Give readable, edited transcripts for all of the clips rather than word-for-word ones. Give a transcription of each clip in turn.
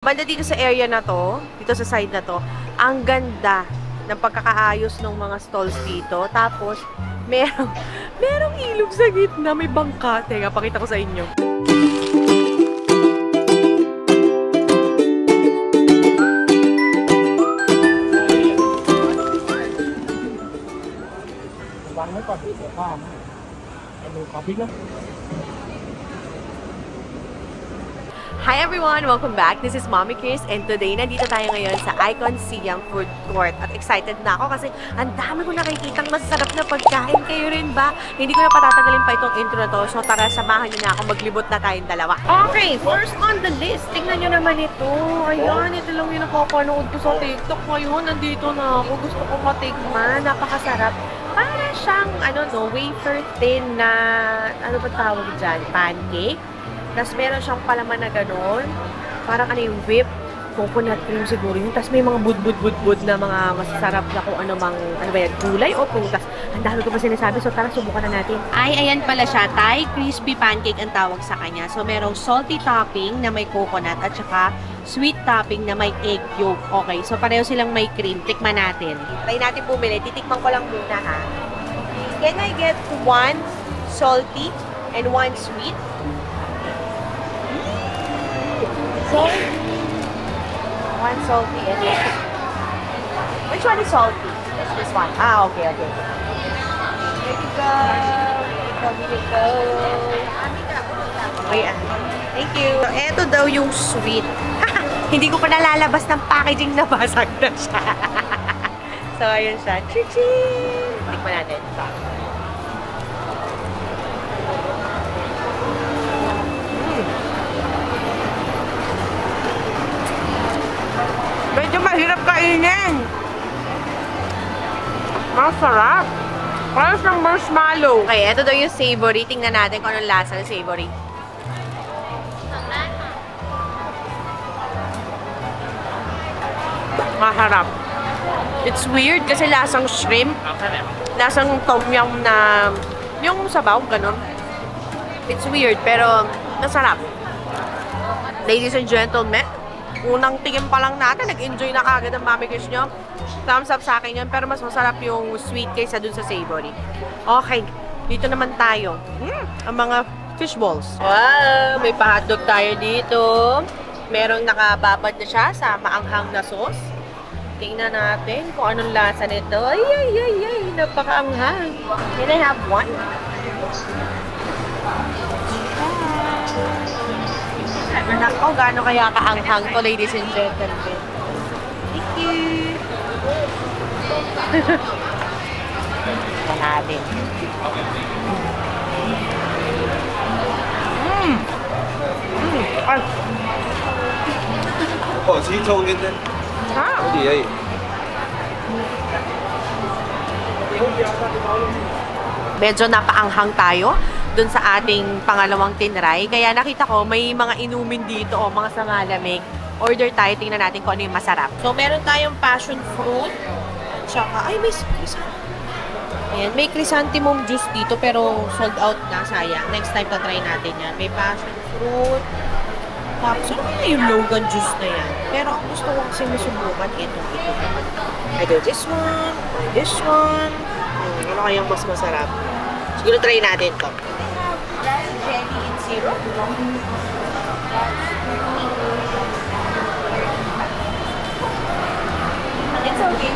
Banda dito sa area na to, dito sa side na to, ang ganda ng pagkakaayos ng mga stalls dito. Tapos, merong ilog sa gitna, may bangka. Teka, pakita ko sa inyo. Hi everyone! Welcome back. This is Mommy Chris and today nandito tayo ngayon sa Icon Siam Food Court at excited na ako kasi ang dami ko nakikitang masarap na pagkain. Kayo rin ba? Hindi ko na patatagalin pa itong intro na to, so tara samahan niyo na ako, maglibot na tayong dalawa. Okay, first on the list, tingnan niyo naman ito. Ayan, ito lang yung nakapanood ko sa TikTok ngayon. Nandito na ako, gusto kong matikman. Napakasarap. Para siyang, wafer thin na, ano ba tawag dyan? Pancake. Tapos meron siyang palaman na gano'n. Parang yung whip. Coconut cream siguro yun. Tapos may mga bud na mga masasarap na kung ano ba yan, gulay o prutas. Ang dami ko pa sinasabi. So tara, subukan na natin. Ay, ayan pala siya. Thai crispy pancake ang tawag sa kanya. So merong salty topping na may coconut at saka sweet topping na may egg yolk. Okay, so pareho silang may cream. Tikman natin. Try natin bumili. Titikman ko lang muna ha. Can I get one salty and one sweet? So, one salty and this. Which one is salty? This one. Ah, okay. Here you go. Here you go. Ayan. Thank you. So, eto daw yung sweet. Hindi ko pa nalalabas ng packaging na basag na siya. So, ayun siya. Chiching! Tikman natin. Medyo mahirap kainin. Masarap. Parang siyang marshmallow. Okay, ito daw yung savory. Tingnan natin kung anong lasa ng savory. Masarap. It's weird kasi lasang shrimp. Lasang tom yum na yung sabaw, ganun. It's weird, pero masarap. Ladies and gentlemen, unang tingin pa lang natin, nag-enjoy na kagad ang Mommy Chris nyo. Thumbs up sa akin yun, pero mas masarap yung sweet kaysa dun sa savory. Okay, dito naman tayo. Ang mga fish balls. Wow, may pa-hotdog tayo dito. Merong nakababad na siya sa maanghang na sauce. Tingnan natin kung anong lasa nito. Ay, napakaanghang. Can I have one? Nako, gaano kaya kaanghang to, ladies and gentlemen. Thank you! Ito natin. Medyo napaanghang tayo dun sa ating pangalawang tinry. Kaya nakita ko, may mga inumin dito o mga sangalamig. Order tayo, tingnan natin kung ano yung masarap. So, meron tayong passion fruit. Tsaka, ay, may ayan, may chrysanthemum juice dito pero sold out na, sayang. Next time na try natin yan. May passion fruit. Tapos, ano yung Logan juice na yan? Pero ang gusto ko kasi masubukan, ito. Either this one, or this one. Ano kayang mas masarap? Siguro try natin to. Jelly in syrup. It's okay.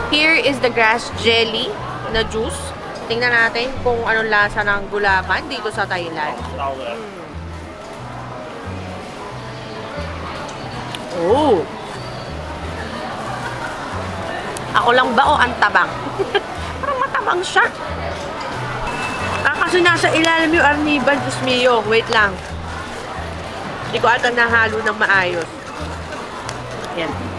Here is the grass jelly na juice. Tingnan natin kung anong lasa ng gulaman dito sa Thailand. Oh! Ako lang ba o ang tabang? Parang matabang siya. Kasi nasa ilalim yung arniban. Diyos mio, wait lang. Hindi ko ata nahalo ng maayos. Yan.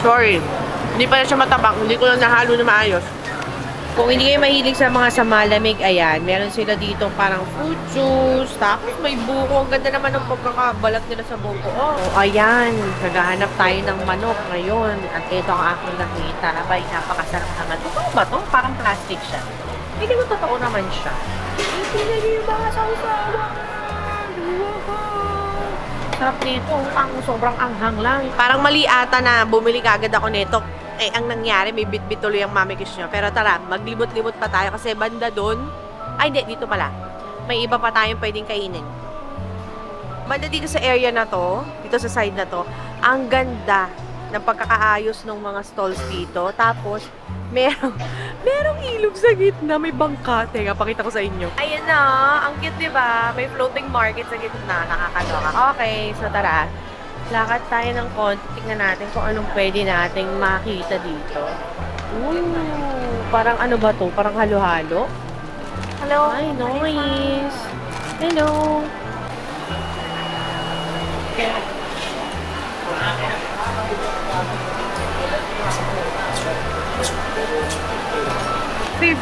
Sorry. Hindi pala siya matabang. Hindi ko lang nahalo na maayos. Kung hindi kayo mahilig sa mga malamig, ayan, meron sila dito parang fruit juice, tapos may buko. Ang ganda naman ng pagkakabalat nila sa buko. Oh, ayan, naghahanap tayo ng manok ngayon. At ito ang aking nakita. Abay, napakasarap naman. Totoo ba to? Parang plastic siya. Hindi ko totoo naman siya. Hindi na yung mga sausawan. Sarap nito. Ang sobrang anghang lang. Parang mali ata na bumili kagad ako nito. Eh, ang nangyari, may bit-bit tuloy ang mamikis nyo. Pero tara, maglibot-libot pa tayo kasi banda doon. Ay, hindi, dito pala. May iba pa tayong pwedeng kainin. Banda dito sa area na to, dito sa side na to, ang ganda ng pagkakaayos ng mga stalls dito. Tapos, merong ilog sa gitna, may bangka. Teka, pakita ko sa inyo. Ayan na, ang cute, diba? May floating market sa gitna, nakakaloka. Okay, so tara. Lakad tayo ng konti. Tingnan natin kung anong pwede nating makita dito. Ooh, parang ano ba to? Parang halo-halo? Hello? Ay, nice. Hello. $50.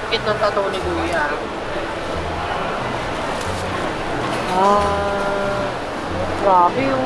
Ito ang tato ni Kuya. Grabe yung...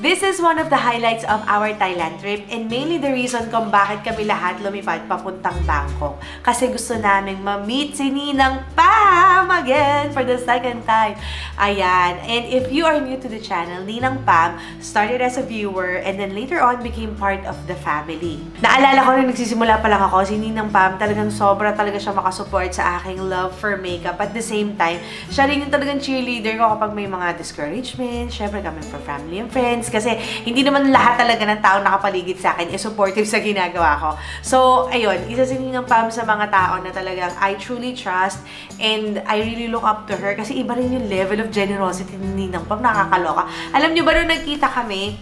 This is one of the highlights of our Thailand trip and mainly the reason kung bakit kami lahat lumipad papuntang Bangkok. Kasi gusto naming ma-meet si Ninang Pam again for the second time. Ayan. And if you are new to the channel, Ninang Pam started as a viewer and then later on became part of the family. Naalala ko nung nagsisimula pa lang ako, si Ninang Pam talagang sobra talaga siya makasupport sa aking love for makeup. At the same time, siya rin yung talagang cheerleader ko kapag may mga discouragement. Syempre kami for family and friends. Kasi hindi naman lahat talaga ng tao nakapaligid sa akin is supportive sa ginagawa ko. So, ayun, isa si Ninang Pam sa mga tao na talagang I truly trust and I really look up to her kasi iba rin yung level of generosity ni Ninang Pam, nakakaloka. Alam niyo ba nung nagkita kami,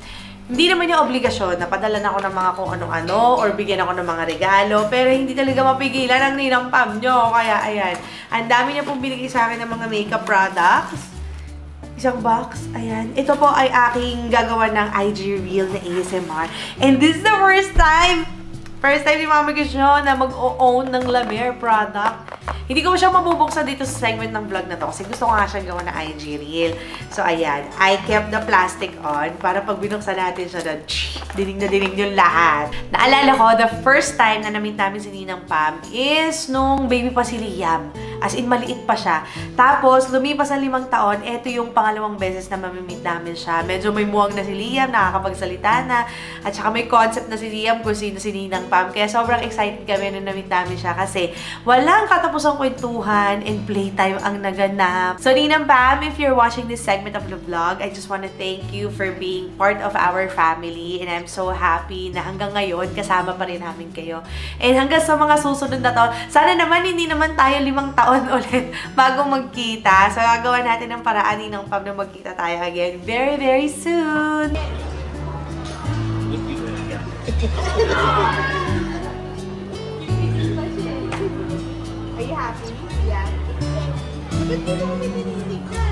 hindi naman yung obligasyon na padalan ako ng mga kung ano-ano or bigyan ako ng mga regalo, pero hindi talaga mapigilan ang Ninang Pam nyo. Kaya, ayan, ang dami niya pong binigay sa akin ng mga makeup products. Isang box. Ayan. Ito po ay aking gagawa ng IG reel na ASMR. And this is the first time ni Mama Gisyo na mag-own ng La Mer product. Hindi ko siya mabubuksan dito sa segment ng vlog na to kasi gusto ko nga siyang gawa ng IG reel. So, ayan. I kept the plastic on para pag binuksan natin siya doon, dinig na dinig yung lahat. Naalala ko, the first time na na-meet namin si Ninang Pam is nung baby pa si Liam. As in, maliit pa siya. Tapos, lumipas ang 5 taon, eto yung pangalawang beses na mamimit namin siya. Medyo may muwang na si Liam, nakakapagsalita na. At saka may concept na si Liam kung sino si Ninang Pam. Kaya sobrang excited kami nung na-meet namin siya kasi walang katapusang kwentuhan and playtime ang naganap. So, Ninang Pam, if you're watching this segment of the vlog, I just want to thank you for being part of our family. And I'm so happy na hanggang ngayon, kasama pa rin namin kayo. And hanggang sa mga susunod na taon, sana naman hindi naman tayo 5 taon ulit bago magkita. So, gagawa natin ng paraan Ninang Pam na magkita tayo again very, very soon. Are you happy? Yeah. Ba't mo naman itininig ka?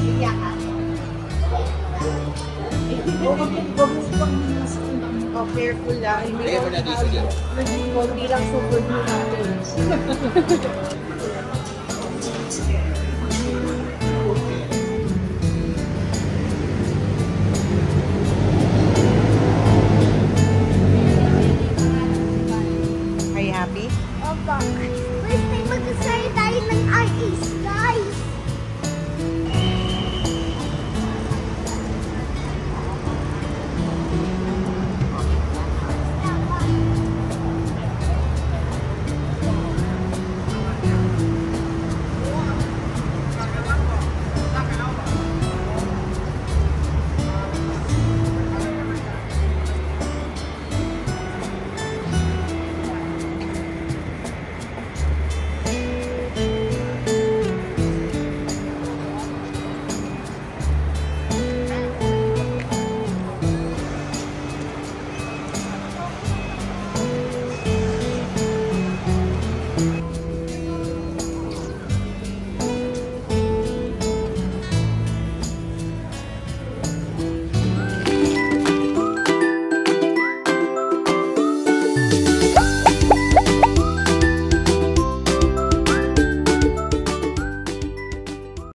Iyak ka? Oh, careful lang. Hindi lang super natin.